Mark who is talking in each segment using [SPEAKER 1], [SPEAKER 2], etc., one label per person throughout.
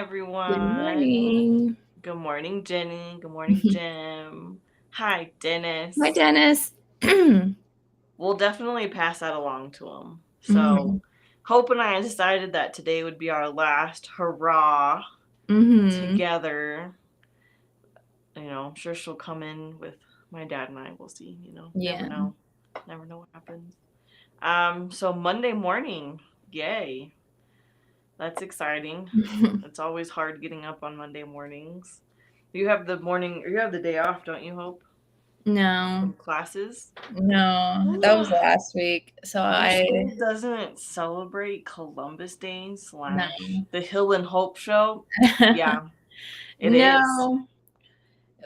[SPEAKER 1] Good
[SPEAKER 2] everyone.
[SPEAKER 1] morning.
[SPEAKER 2] Good morning, Jenny. Good morning, Jim. Hi,
[SPEAKER 1] Hi,
[SPEAKER 2] Dennis.
[SPEAKER 1] Dennis.
[SPEAKER 2] We'll definitely pass that along to him. So,
[SPEAKER 1] hmm
[SPEAKER 2] Hope and I decided that today would be our last hurrah
[SPEAKER 1] hmm
[SPEAKER 2] together. I'm sure she'll come in with my dad and I. We'll see. Never
[SPEAKER 1] Yeah.
[SPEAKER 2] know. Never know what happens. So Monday morning, yay. That's exciting. It's always hard getting up on Monday mornings. You have the day off, don't you, Hope?
[SPEAKER 1] No,
[SPEAKER 2] From classes?
[SPEAKER 1] no, that was last week. So
[SPEAKER 2] Your
[SPEAKER 1] I,
[SPEAKER 2] school doesn't celebrate Columbus Day
[SPEAKER 1] no.
[SPEAKER 2] / the Hill and Hope show? Yeah, it is.
[SPEAKER 1] No,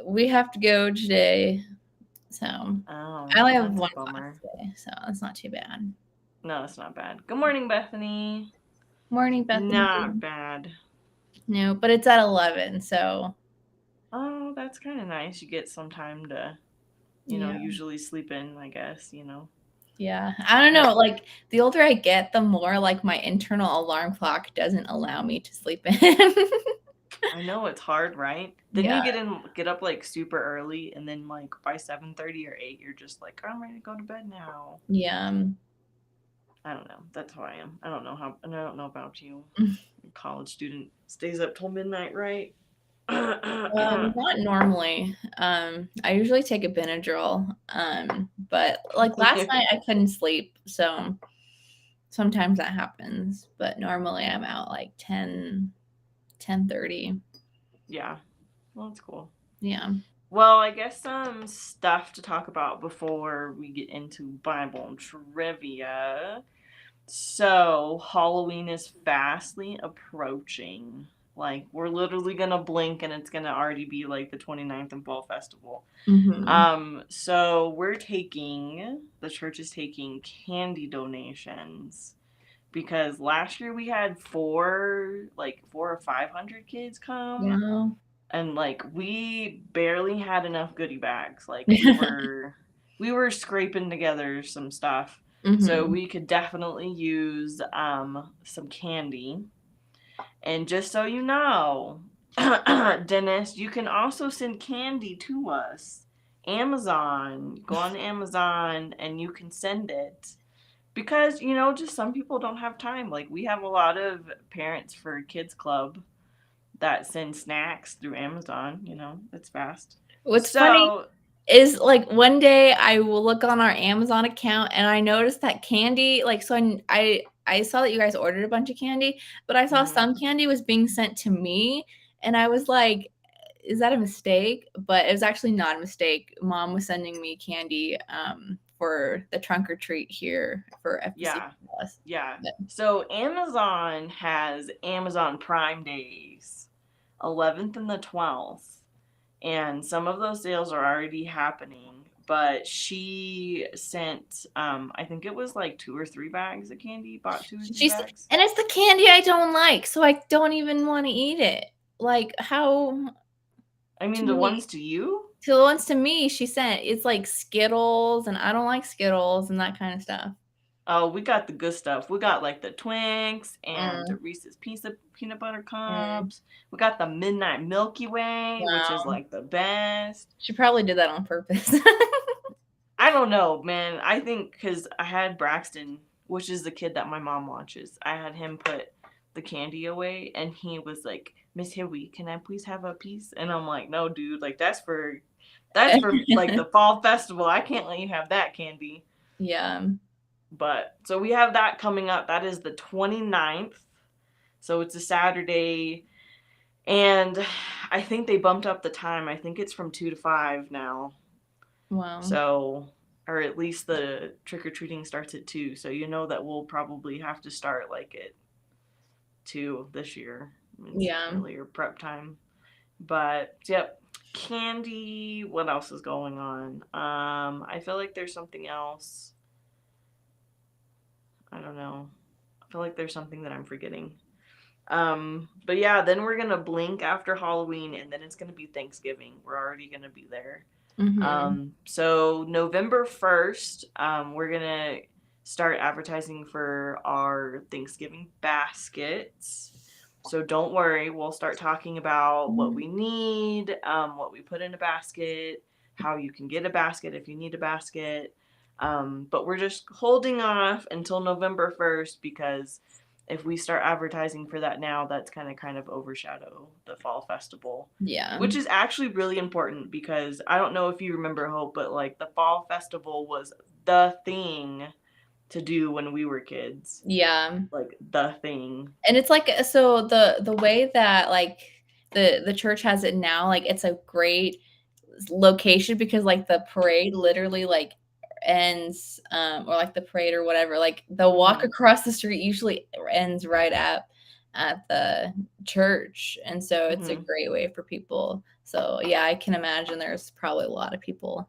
[SPEAKER 1] we have to go today. So
[SPEAKER 2] Oh,
[SPEAKER 1] I only have
[SPEAKER 2] that's a
[SPEAKER 1] one class
[SPEAKER 2] bummer.
[SPEAKER 1] today, so it's not too bad.
[SPEAKER 2] No, it's not bad. Good morning, Bethany.
[SPEAKER 1] Morning, Bethany.
[SPEAKER 2] Not bad.
[SPEAKER 1] No, but it's at 11, so
[SPEAKER 2] Oh, that's kind of nice. You get some time to,
[SPEAKER 1] yeah.
[SPEAKER 2] usually sleep in, I guess.
[SPEAKER 1] Yeah. I don't
[SPEAKER 2] Uh,
[SPEAKER 1] know, like, the older I get, the more, like, my internal alarm clock doesn't allow me to sleep in.
[SPEAKER 2] I know it's hard, right? Then
[SPEAKER 1] Yeah.
[SPEAKER 2] you get up like super early, and then like by 7:30 or 8, you're just like, I'm ready to go to bed now.
[SPEAKER 1] Yeah.
[SPEAKER 2] I don't know. That's how I am. I don't know how, and I don't know about you. A college student stays up till midnight, right?
[SPEAKER 1] Not normally. I usually take a Benadryl, but, like, last night I couldn't sleep, so sometimes that happens, but normally I'm out, like, 10:30.
[SPEAKER 2] Yeah. Well, that's cool.
[SPEAKER 1] Yeah.
[SPEAKER 2] Well, I guess some stuff to talk about before we get into Bible and trivia. So, Halloween is fastly approaching. Like, we're literally gonna blink and it's gonna already be like the 29th and Fall Festival.
[SPEAKER 1] Mhm.
[SPEAKER 2] So the church is taking candy donations because last year we had four or 500 kids come,
[SPEAKER 1] Wow.
[SPEAKER 2] and like we barely had enough goodie bags. Like we were scraping together some stuff, so
[SPEAKER 1] Mhm.
[SPEAKER 2] we could definitely use some candy. And just so you know, Dennis, you can also send candy to us. Amazon. Go on Amazon and you can send it. Because, just some people don't have time. Like, we have a lot of parents for Kids Club that send snacks through Amazon. It's fast.
[SPEAKER 1] What's funny
[SPEAKER 2] So,
[SPEAKER 1] is, like, one day I will look on our Amazon account and I noticed that candy, like, so I saw that you guys ordered a bunch of candy, but I saw
[SPEAKER 2] mhm.
[SPEAKER 1] some candy was being sent to me, and I was like, "Is that a mistake?" But it was actually not a mistake. Mom was sending me candy, for the trunk or treat here for FBC
[SPEAKER 2] Yeah.
[SPEAKER 1] Plus.
[SPEAKER 2] Yeah.
[SPEAKER 1] But
[SPEAKER 2] So, Amazon has Amazon Prime Days, 11th and the 12th. And some of those sales are already happening. But she sent, I think it was like 2 or 3 bags of candy, bought 2 or 3
[SPEAKER 1] she's
[SPEAKER 2] bags.
[SPEAKER 1] and it's the candy I don't like, so I don't even wanna eat it. Like, how
[SPEAKER 2] I mean,
[SPEAKER 1] to
[SPEAKER 2] the
[SPEAKER 1] me
[SPEAKER 2] ones to you?
[SPEAKER 1] to the ones to me she sent, it's like Skittles, and I don't like Skittles and that kinda stuff.
[SPEAKER 2] Oh, we got the good stuff. We got like the Twinks and the
[SPEAKER 1] Mm,
[SPEAKER 2] Reese's peanut butter
[SPEAKER 1] mm,
[SPEAKER 2] cups. We got the Midnight Milky Way, which is
[SPEAKER 1] wow.
[SPEAKER 2] like the best.
[SPEAKER 1] She probably did that on purpose.
[SPEAKER 2] I don't know, man. I think because I had Braxton, which is the kid that my mom watches, I had him put the candy away, and he was like, "Miss Huey, can I please have a piece?" And I'm like, "No, dude. Like that's for like the fall festival. I can't let you have that candy."
[SPEAKER 1] Yeah.
[SPEAKER 2] But so we have that coming up. That is the 29th. So it's a Saturday, and I think they bumped up the time. I think it's from 2 to 5 now.
[SPEAKER 1] Wow.
[SPEAKER 2] So, or at least the trick or treating starts at 2. So that we'll probably have to start like at 2 this year. It's
[SPEAKER 1] Yeah.
[SPEAKER 2] earlier prep time. But yep, candy. What else is going on? I feel like there's something else. I don't know. I feel like there's something that I'm forgetting. But yeah, then we're gonna blink after Halloween, and then it's gonna be Thanksgiving. We're already gonna be there.
[SPEAKER 1] Mhm.
[SPEAKER 2] So November 1st, we're gonna start advertising for our Thanksgiving baskets. So don't worry, we'll start talking about what we need, what we put in a basket, how you can get a basket if you need a basket. But we're just holding off until November 1st because if we start advertising for that now, that's kind of overshadow the fall festival.
[SPEAKER 1] Yeah.
[SPEAKER 2] Which is actually really important because I don't know if you remember, Hope, but like the fall festival was the thing to do when we were kids.
[SPEAKER 1] Yeah.
[SPEAKER 2] Like the thing.
[SPEAKER 1] And it's like, so the way that like the church has it now, like it's a great location because like the parade literally like ends or like the parade or whatever, like the walk across the street usually ends right at the church, and so it's a great way for people. So yeah, I can imagine there's probably a lot of people.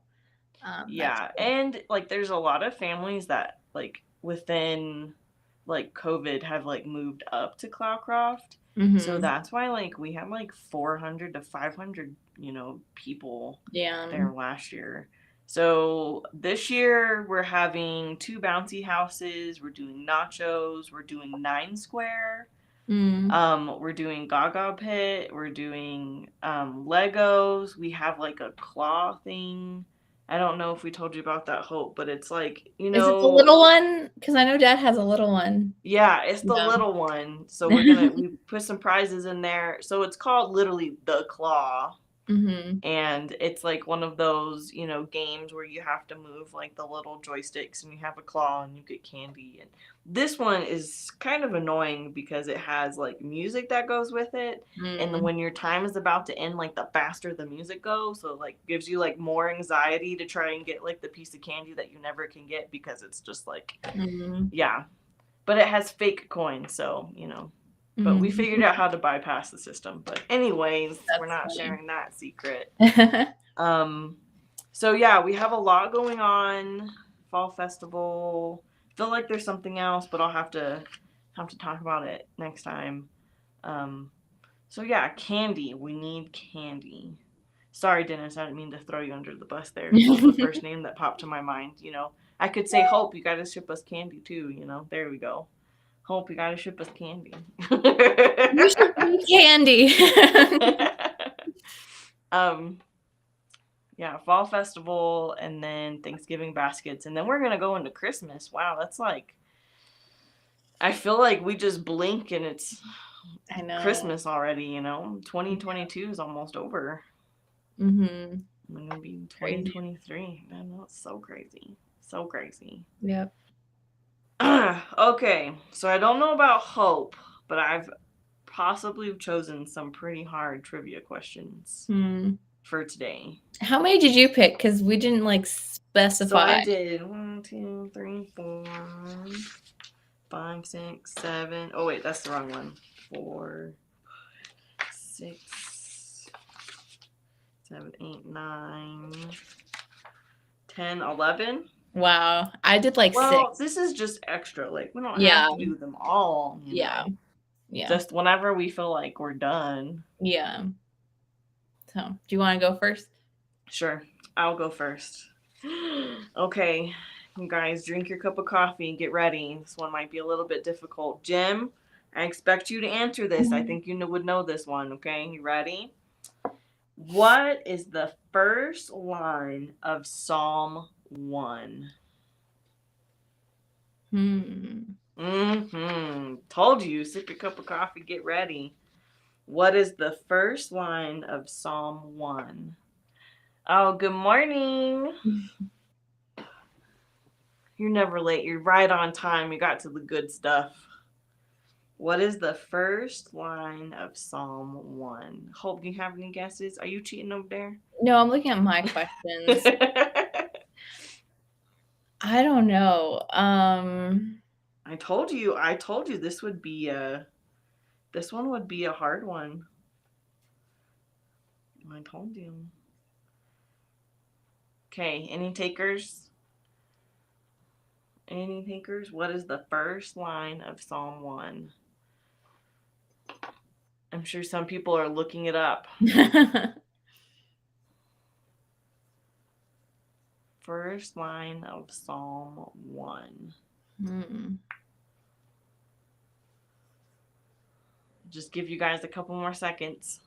[SPEAKER 2] Yeah, and like there's a lot of families that like within like COVID have like moved up to Cloudcroft. So that's why like we had like 400 to 500, people there last year. So this year we're having 2 bouncy houses, we're doing nachos, we're doing 9 square. We're doing Gaga Pit, we're doing Legos. We have like a claw thing. I don't know if we told you about that, Hope, but it's like,
[SPEAKER 1] Is it the little one? Because I know Dad has a little one.
[SPEAKER 2] Yeah, it's the little one. So we put some prizes in there. So it's called literally the Claw. And it's like one of those, games where you have to move like the little joysticks and you have a claw and you get candy. And this one is kind of annoying because it has like music that goes with it. And when your time is about to end, like the faster the music goes. So like gives you like more anxiety to try and get like the piece of candy that you never can get because it's just like, yeah. But it has fake coins. So, but we figured out how to bypass the system. But anyways, we're not sharing that secret. So yeah, we have a lot going on. Fall festival. Feel like there's something else, but I'll have to talk about it next time. So yeah, candy. We need candy. Sorry, Dennis, I didn't mean to throw you under the bus there. This was the first name that popped to my mind. I could say, Hope, you gotta ship us candy too. There we go. Hope, you gotta ship us candy.
[SPEAKER 1] You should be candy.
[SPEAKER 2] Yeah, fall festival and then Thanksgiving baskets, and then we're gonna go into Christmas. Wow, that's like, I feel like we just blink and it's Christmas already. 2022 is almost over. We're gonna be 2023. Man, that's so crazy. So crazy.
[SPEAKER 1] Yep.
[SPEAKER 2] Okay, so I don't know about Hope, but I've possibly chosen some pretty hard trivia questions for today.
[SPEAKER 1] How many did you pick? Because we didn't like specify.
[SPEAKER 2] So I did 1, 2, 3, 4, 5, 6, 7. Oh wait, that's the wrong one. 4, 6, 7, 8, 9, 10, 11.
[SPEAKER 1] Wow, I did like 6.
[SPEAKER 2] Well, this is just extra. Like we don't have to do them all.
[SPEAKER 1] Yeah.
[SPEAKER 2] Just whenever we feel like we're done.
[SPEAKER 1] Yeah. So, do you want to go first?
[SPEAKER 2] Sure, I'll go first. Okay, you guys, drink your cup of coffee and get ready. This one might be a little bit difficult. Jim, I expect you to answer this. I think you would know this one. Okay, you ready? What is the first line of Psalm 1? Told you, sip your cup of coffee, get ready. What is the first line of Psalm 1? Oh, good morning. You're never late. You're right on time. You got to the good stuff. What is the first line of Psalm 1? Hope, do you have any guesses? Are you cheating over there?
[SPEAKER 1] No, I'm looking at my questions. I don't know.
[SPEAKER 2] I told you this would be this one would be a hard one. I told you. Okay, any takers? Any takers? What is the first line of Psalm 1? I'm sure some people are looking it up. First line of Psalm 1. Just give you guys a couple more seconds.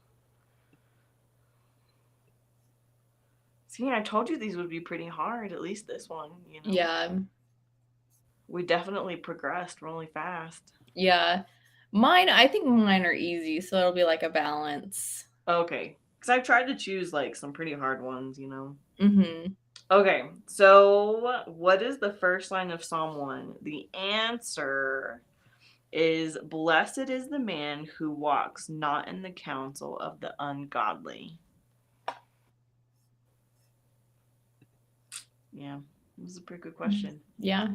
[SPEAKER 2] See, I told you these would be pretty hard, at least this one, you know.
[SPEAKER 1] Yeah.
[SPEAKER 2] We definitely progressed really fast.
[SPEAKER 1] Yeah. I think mine are easy, so it'll be like a balance.
[SPEAKER 2] Okay. Because I've tried to choose like some pretty hard ones, you know.
[SPEAKER 1] Mm-hmm.
[SPEAKER 2] Okay. So, what is the first line of Psalm 1? The answer is blessed is the man who walks not in the counsel of the ungodly. Yeah, this is a pretty good question.
[SPEAKER 1] Yeah.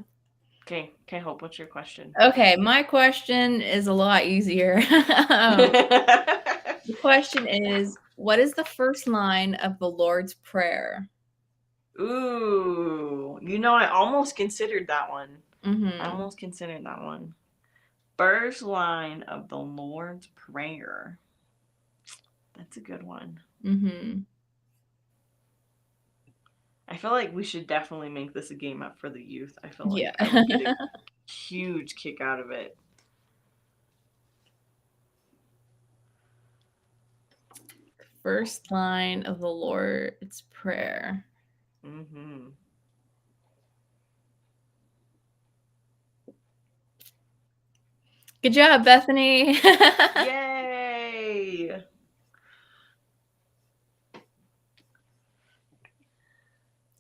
[SPEAKER 2] Okay, Hope, what's your question?
[SPEAKER 1] Okay, my question is a lot easier. The question is, what is the first line of the Lord's Prayer?
[SPEAKER 2] Ooh, I almost considered that one.
[SPEAKER 1] Mm-hmm.
[SPEAKER 2] I almost considered that one. First line of the Lord's Prayer. That's a good one.
[SPEAKER 1] Mm-hmm.
[SPEAKER 2] I feel like we should definitely make this a game up for the youth. I feel like
[SPEAKER 1] Yeah.
[SPEAKER 2] I would get a huge kick out of it.
[SPEAKER 1] First line of the Lord's Prayer.
[SPEAKER 2] Mm-hmm.
[SPEAKER 1] Good job, Bethany.
[SPEAKER 2] Yay!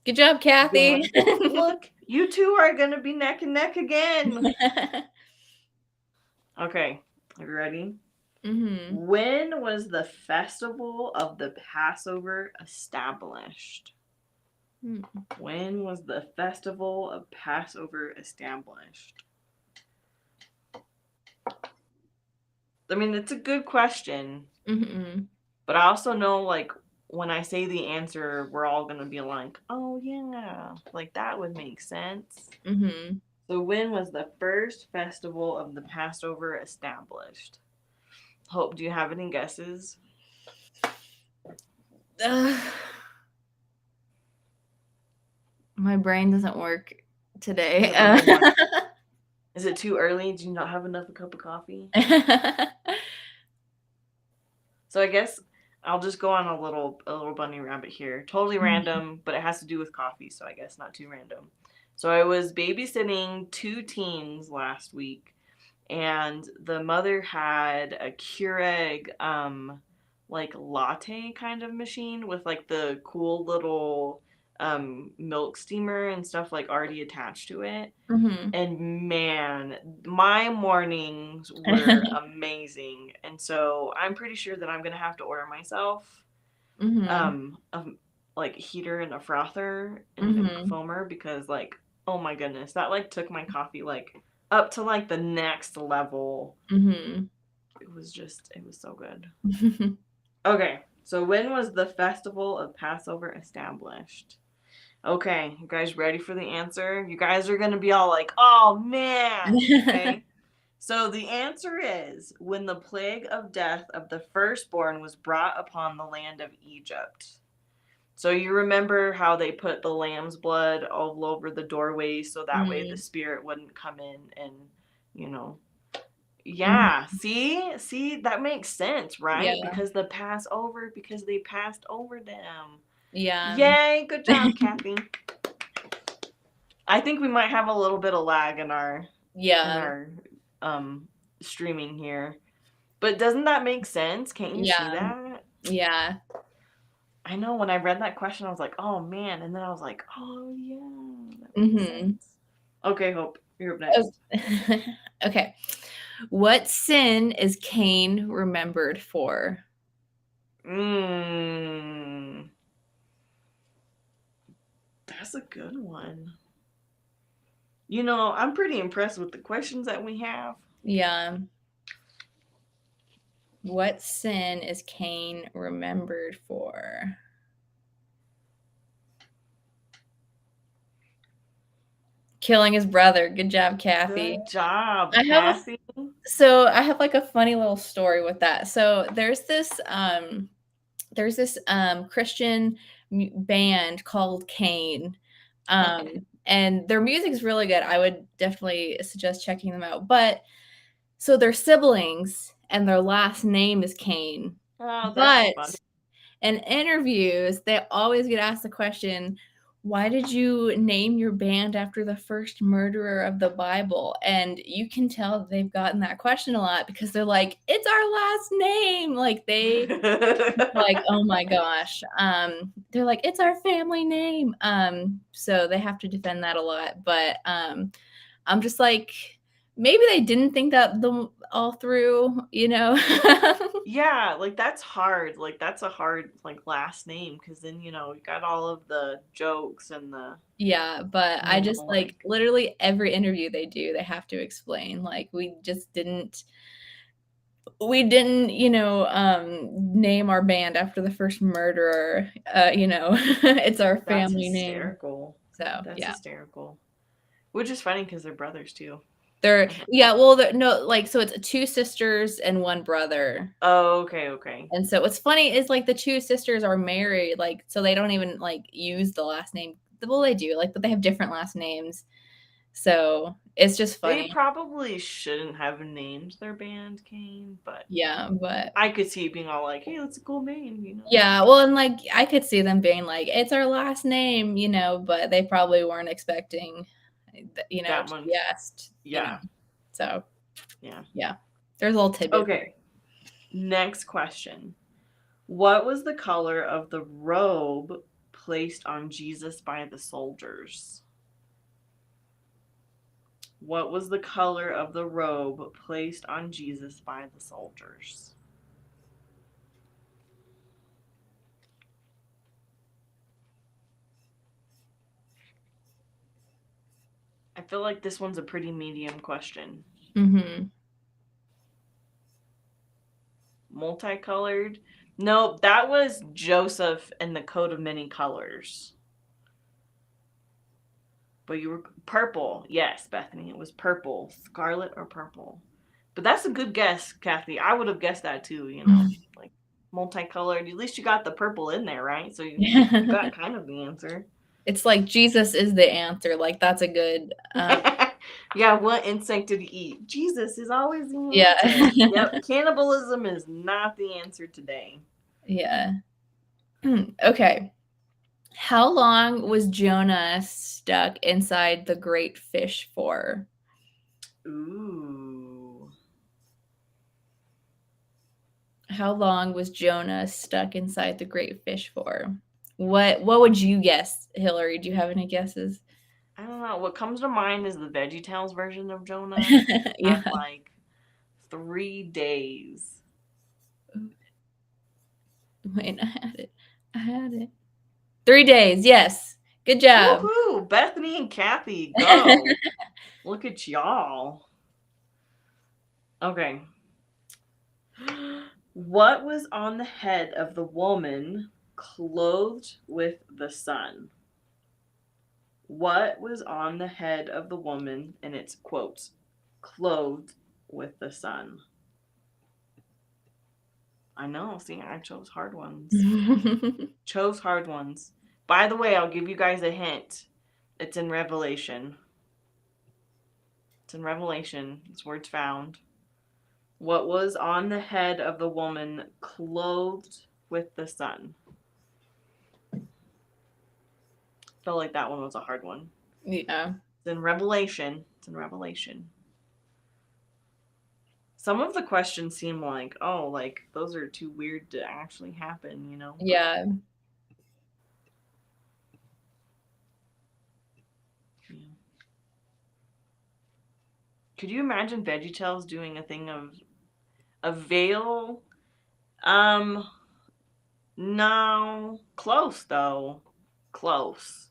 [SPEAKER 1] Good job, Kathy.
[SPEAKER 2] Look, you two are going to be neck and neck again. Okay, are you ready?
[SPEAKER 1] Mm-hmm.
[SPEAKER 2] When was the festival of the Passover established? When was the festival of Passover established? I mean, it's a good question.
[SPEAKER 1] Mm-hmm.
[SPEAKER 2] But I also know, like, when I say the answer, we're all going to be like, oh, yeah. Like, that would make sense.
[SPEAKER 1] Mm-hmm.
[SPEAKER 2] So when was the first festival of the Passover established? Hope, do you have any guesses?
[SPEAKER 1] My brain doesn't work today.
[SPEAKER 2] Is it too early? Do you not have enough a cup of coffee? So I guess I'll just go on a little bunny rabbit here. Totally random, but it has to do with coffee, so I guess not too random. So I was babysitting 2 teens last week, and the mother had a Keurig like latte kind of machine with like the cool little milk steamer and stuff like already attached to it.
[SPEAKER 1] Mm-hmm.
[SPEAKER 2] And man, my mornings were amazing. And so I'm pretty sure that I'm gonna have to order myself a like heater and a frother and a foamer, because like, oh my goodness, that like took my coffee like up to like the next level.
[SPEAKER 1] Mm-hmm.
[SPEAKER 2] It was so good. Okay, so when was the festival of Passover established? Okay, you guys ready for the answer? You guys are going to be all like, oh man. Okay. So the answer is when the plague of death of the firstborn was brought upon the land of Egypt. So you remember how they put the lamb's blood all over the doorways so that way the spirit wouldn't come in and, you know. Yeah, see, that makes sense, right?
[SPEAKER 1] Yeah.
[SPEAKER 2] Because the Passover, because they passed over them.
[SPEAKER 1] Yeah.
[SPEAKER 2] Yay, good job, Kathy. I think we might have a little bit of lag in our streaming here. But doesn't that make sense? Can't you see that?
[SPEAKER 1] Yeah.
[SPEAKER 2] I know, when I read that question, I was like, oh man. And then I was like, oh yeah. That makes sense. Okay, Hope, you're up next.
[SPEAKER 1] Okay. What sin is Cain remembered for?
[SPEAKER 2] That's a good one. You know, I'm pretty impressed with the questions that we have.
[SPEAKER 1] Yeah. What sin is Cain remembered for? Killing his brother. Good job, Kathy.
[SPEAKER 2] Good job, Kathy.
[SPEAKER 1] So I have like a funny little story with that. So there's this Christian band called Cain. And their music's really good. I would definitely suggest checking them out. But so they're siblings, and their last name is Cain.
[SPEAKER 2] Oh, that's
[SPEAKER 1] But
[SPEAKER 2] fun.
[SPEAKER 1] in interviews, they always get asked the question, why did you name your band after the first murderer of the Bible? And you can tell they've gotten that question a lot because they're like, it's our last name. Like like, oh my gosh. They're like, it's our family name. So they have to defend that a lot. But I'm just like, maybe they didn't think that all through, you know?
[SPEAKER 2] Yeah, like that's hard. Like that's a hard like last name because then you got all of the jokes and the
[SPEAKER 1] Yeah, but I just like
[SPEAKER 2] like
[SPEAKER 1] literally every interview they do, they have to explain like we didn't, name our band after the first murderer. It's our
[SPEAKER 2] that's
[SPEAKER 1] family name.
[SPEAKER 2] hysterical.
[SPEAKER 1] So,
[SPEAKER 2] That's
[SPEAKER 1] yeah.
[SPEAKER 2] hysterical. Which is funny because they're brothers too.
[SPEAKER 1] No, like so it's two sisters and one brother.
[SPEAKER 2] Oh, okay.
[SPEAKER 1] And so what's funny is like the two sisters are married, like so they don't even like use the last name. Well, they do, like, but they have different last names. So it's just
[SPEAKER 2] They
[SPEAKER 1] funny.
[SPEAKER 2] probably shouldn't have named their band Cain, but
[SPEAKER 1] Yeah, but
[SPEAKER 2] I could see it being all like, "Hey, that's a cool name."
[SPEAKER 1] yeah, well, and like I could see them being like, it's our last name, but they probably weren't expecting,
[SPEAKER 2] That
[SPEAKER 1] to
[SPEAKER 2] one.
[SPEAKER 1] be asked,
[SPEAKER 2] Yeah.
[SPEAKER 1] So
[SPEAKER 2] Yeah.
[SPEAKER 1] yeah, there's a little tidbit.
[SPEAKER 2] Okay. Next question. What was the color of the robe placed on Jesus by the soldiers? What was the color of the robe placed on Jesus by the soldiers? I feel like this one's a pretty medium question.
[SPEAKER 1] Mm-hmm.
[SPEAKER 2] Multicolored? No, that was Joseph and the coat of many colors. But you were purple. Yes, Bethany, it was purple. Scarlet or purple. But that's a good guess, Kathy. I would have guessed that too, like multicolored. At least you got the purple in there, right? So you got kind of the answer.
[SPEAKER 1] It's like Jesus is the answer. Like that's a good.
[SPEAKER 2] Yeah, what insect did he eat? Jesus is always the
[SPEAKER 1] Yeah.
[SPEAKER 2] answer. Yep, cannibalism is not the answer today.
[SPEAKER 1] Yeah. Okay. How long was Jonah stuck inside the great fish for?
[SPEAKER 2] Ooh.
[SPEAKER 1] How long was Jonah stuck inside the great fish for? What would you guess, Hillary? Do you have any guesses?
[SPEAKER 2] I don't know. What comes to mind is the VeggieTales version of Jonah.
[SPEAKER 1] Yeah.
[SPEAKER 2] At like 3 days.
[SPEAKER 1] Wait, I had it. 3 days. Yes. Good job.
[SPEAKER 2] Woohoo! Bethany and Kathy, go. Look at y'all. Okay. What was on the head of the woman clothed with the sun? What was on the head of the woman, and it's quotes, clothed with the sun? I know, see, I chose hard ones. Chose hard ones. By the way, I'll give you guys a hint. It's in Revelation. It's in Revelation. It's where it's found. What was on the head of the woman clothed with the sun? Felt like that one was a hard one.
[SPEAKER 1] Yeah.
[SPEAKER 2] It's in Revelation. It's in Revelation. Some of the questions seem like, oh, like those are too weird to actually happen,
[SPEAKER 1] Yeah.
[SPEAKER 2] Yeah. Could you imagine VeggieTales doing a thing of a veil? No. Close though. Close.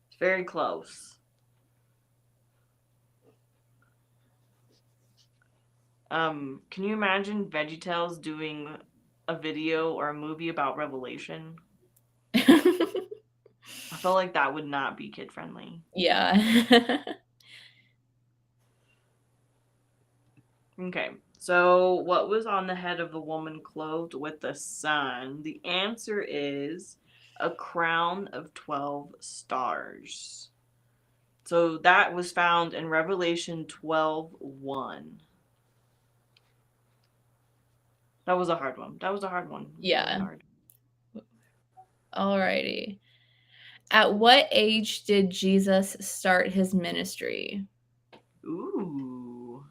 [SPEAKER 2] It's very close. Can you imagine VeggieTales doing a video or a movie about Revelation? I feel like that would not be kid friendly.
[SPEAKER 1] Yeah.
[SPEAKER 2] Okay, so what was on the head of the woman clothed with the sun? The answer is a crown of 12 stars. So that was found in Revelation 12:1. That was a hard one.
[SPEAKER 1] Yeah.
[SPEAKER 2] Really hard.
[SPEAKER 1] Alrighty. At what age did Jesus start his ministry?
[SPEAKER 2] Ooh.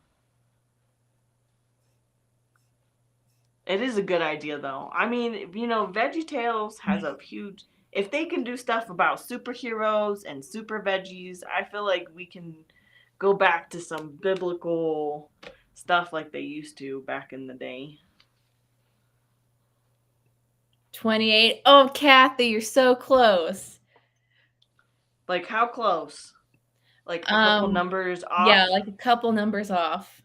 [SPEAKER 2] It is a good idea, though. I mean, VeggieTales has a huge... If they can do stuff about superheroes and super veggies, I feel like we can go back to some biblical stuff like they used to back in the day.
[SPEAKER 1] 28. Oh, Kathy, you're so close.
[SPEAKER 2] Like, how close? Like, a couple numbers off?
[SPEAKER 1] Yeah, like a couple numbers off.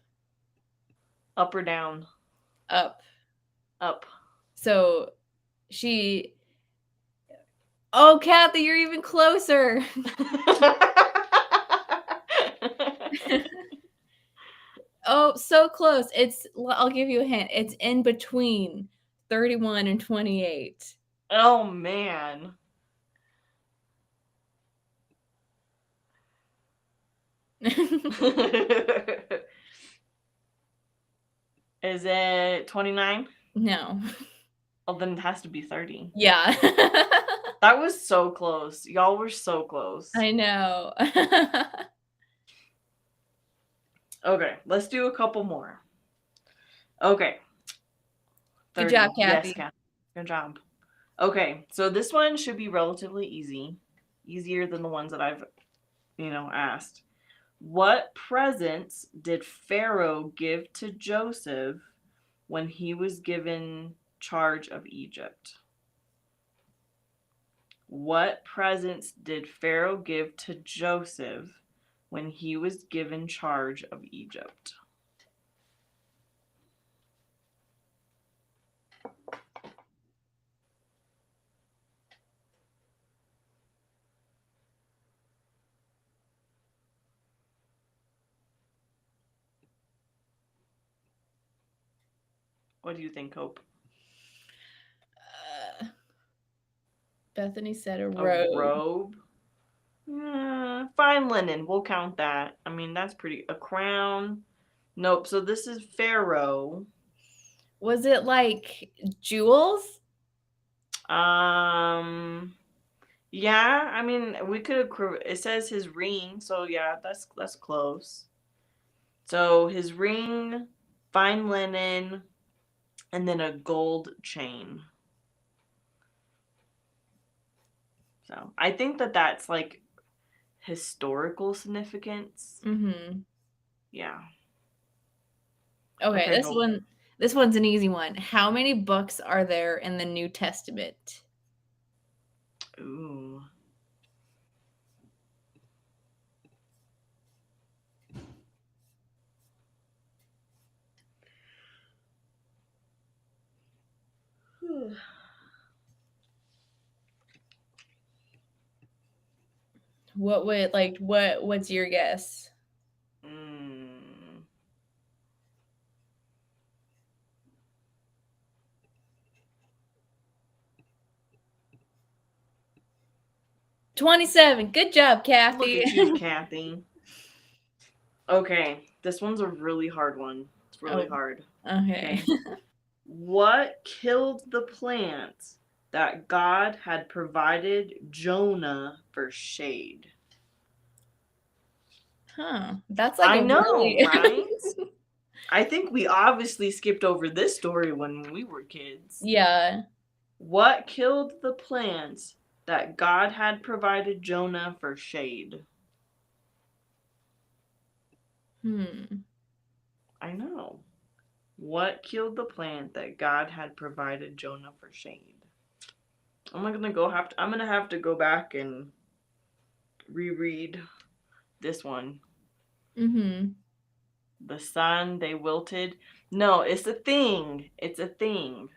[SPEAKER 2] Up or down?
[SPEAKER 1] Up.
[SPEAKER 2] Up.
[SPEAKER 1] So she... Oh, Kathy, you're even closer. Oh, so close. I'll give you a hint. It's in between 31 and 28.
[SPEAKER 2] Oh, man. Is it 29?
[SPEAKER 1] No.
[SPEAKER 2] Well, then it has to be 30.
[SPEAKER 1] Yeah.
[SPEAKER 2] That was so close. Y'all were so close.
[SPEAKER 1] I know.
[SPEAKER 2] Okay, let's do a couple more. Okay.
[SPEAKER 1] 30. Good job, Kathy.
[SPEAKER 2] Yes, Kathy. Good job. Okay, so this one should be relatively easy. Easier than the ones that I've, asked. What presents did Pharaoh give to Joseph when he was given charge of Egypt? What presents did Pharaoh give to Joseph when he was given charge of Egypt? What do you think, Hope?
[SPEAKER 1] Bethany said a robe.
[SPEAKER 2] A robe? Fine linen. We'll count that. I mean, that's pretty... A crown? Nope. So this is Pharaoh.
[SPEAKER 1] Was it like jewels?
[SPEAKER 2] Yeah. I mean, we could... It says his ring. So yeah, that's close. So his ring, fine linen, and then a gold chain. So I think that's like historical significance.
[SPEAKER 1] Mm-hmm.
[SPEAKER 2] Yeah.
[SPEAKER 1] Okay, this one's an easy one. How many books are there in the New Testament?
[SPEAKER 2] Ooh.
[SPEAKER 1] What's your guess? 27. Good job, Kathy.
[SPEAKER 2] Look at you, Kathy. Okay, this one's a really hard one. It's really hard.
[SPEAKER 1] Okay.
[SPEAKER 2] What killed the plant that God had provided Jonah for shade?
[SPEAKER 1] Huh. That's like
[SPEAKER 2] I know, right? I think we obviously skipped over this story when we were kids.
[SPEAKER 1] Yeah.
[SPEAKER 2] What killed the plant that God had provided Jonah for shade? I know. What killed the plant that God had provided Jonah for shade? I'm gonna have to go back and reread this one.
[SPEAKER 1] Mm-hmm.
[SPEAKER 2] The sun, they wilted. No, it's a thing. It's a thing.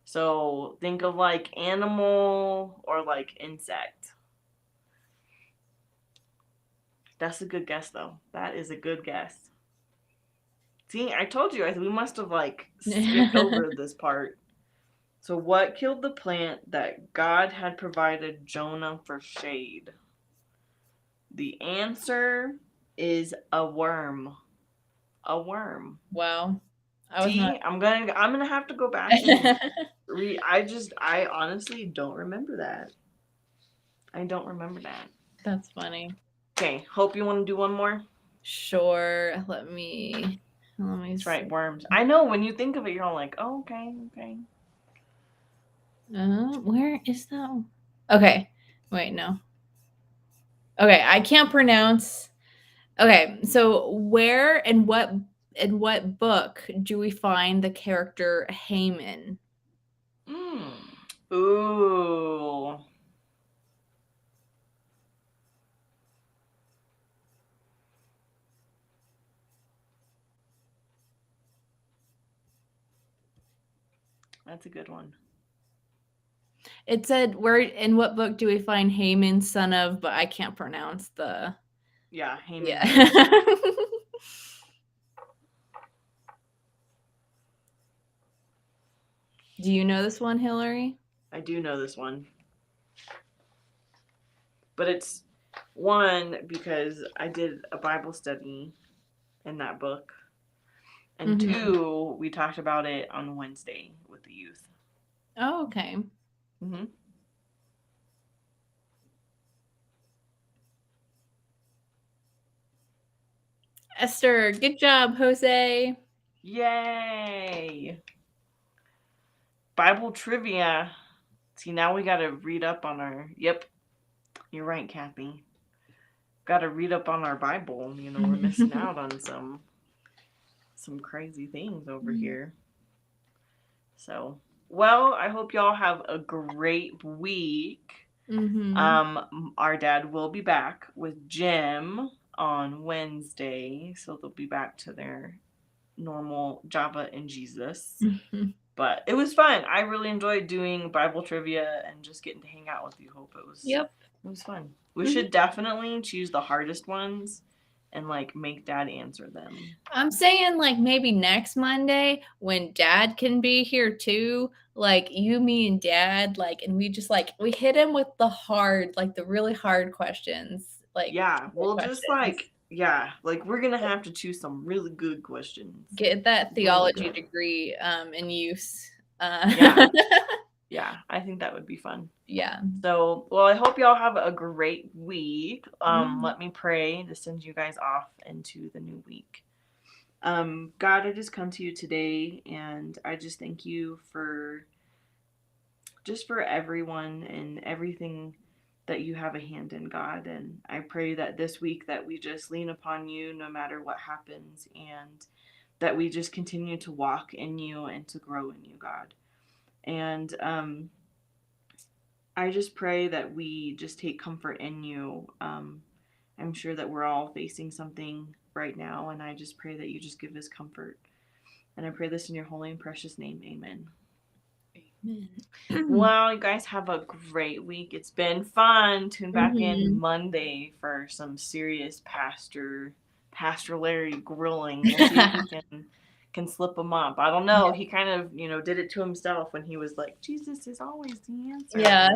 [SPEAKER 2] So think of like animal or like insect. That's a good guess, though. That is a good guess. See, I told you, we must have like skipped over this part. So what killed the plant that God had provided Jonah for shade? The answer is a worm. A worm.
[SPEAKER 1] Wow. I was not.
[SPEAKER 2] See, I'm gonna have to go back and read. I honestly don't remember that. I don't remember that.
[SPEAKER 1] That's funny.
[SPEAKER 2] Okay, Hope, you want to do one more?
[SPEAKER 1] Sure. Let me
[SPEAKER 2] That's
[SPEAKER 1] see.
[SPEAKER 2] right, worms. I know when you think of it, you're all like, oh, okay.
[SPEAKER 1] Where is that one? Okay. Wait, no. Okay, I can't pronounce. Okay, so where and what book do we find the character Haman?
[SPEAKER 2] Ooh. That's a good one.
[SPEAKER 1] It said, where in what book do we find Haman, son of, but I can't pronounce the.
[SPEAKER 2] Yeah, Haman.
[SPEAKER 1] Yeah. Do you know this one, Hillary?
[SPEAKER 2] I do know this one. But it's one because I did a Bible study in that book. And two, we talked about it on Wednesday with the youth.
[SPEAKER 1] Oh, okay.
[SPEAKER 2] Mm-hmm.
[SPEAKER 1] Esther, good job, Jose.
[SPEAKER 2] Yay! Bible trivia. See, now we got to read up on our. Yep, you're right, Kathy. Got to read up on our Bible. You know, we're missing out on some crazy things over here. So, well, I hope y'all have a great week. Our dad will be back with Jim on Wednesday, so they'll be back to their normal Java and Jesus. But it was fun. I really enjoyed doing Bible trivia and just getting to hang out with you. Hope it was.
[SPEAKER 1] Yep.
[SPEAKER 2] It was fun. We should definitely choose the hardest ones and like make Dad answer them.
[SPEAKER 1] I'm saying like maybe next Monday when Dad can be here too, like you, me, and Dad, like, and we just like we hit him with the hard, like the really hard questions. Like
[SPEAKER 2] yeah, we'll
[SPEAKER 1] questions.
[SPEAKER 2] just like like we're gonna have to choose some really good questions.
[SPEAKER 1] Get that theology degree in use.
[SPEAKER 2] Yeah, I think that would be fun.
[SPEAKER 1] Yeah.
[SPEAKER 2] So, well, I hope y'all have a great week. Let me pray to send you guys off into the new week. God, I just come to you today and I just thank you for everyone and everything that you have a hand in, God. And I pray that this week that we just lean upon you no matter what happens, and that we just continue to walk in you and to grow in you, God. And I just pray that we just take comfort in you. I'm sure that we're all facing something right now, and I just pray that you just give us comfort. And I pray this in your holy and precious name. Amen. Well, you guys have a great week. It's been fun. Tune back in Monday for some serious Pastor Larry grilling. We'll see if he can slip him up. I don't know. He kind of, did it to himself when he was like, Jesus is always the answer.
[SPEAKER 1] Yeah.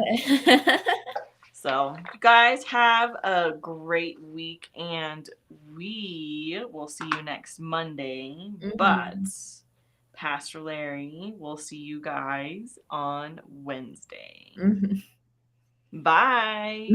[SPEAKER 2] So, you guys have a great week, and we will see you next Monday. But Pastor Larry will see you guys on Wednesday. Bye.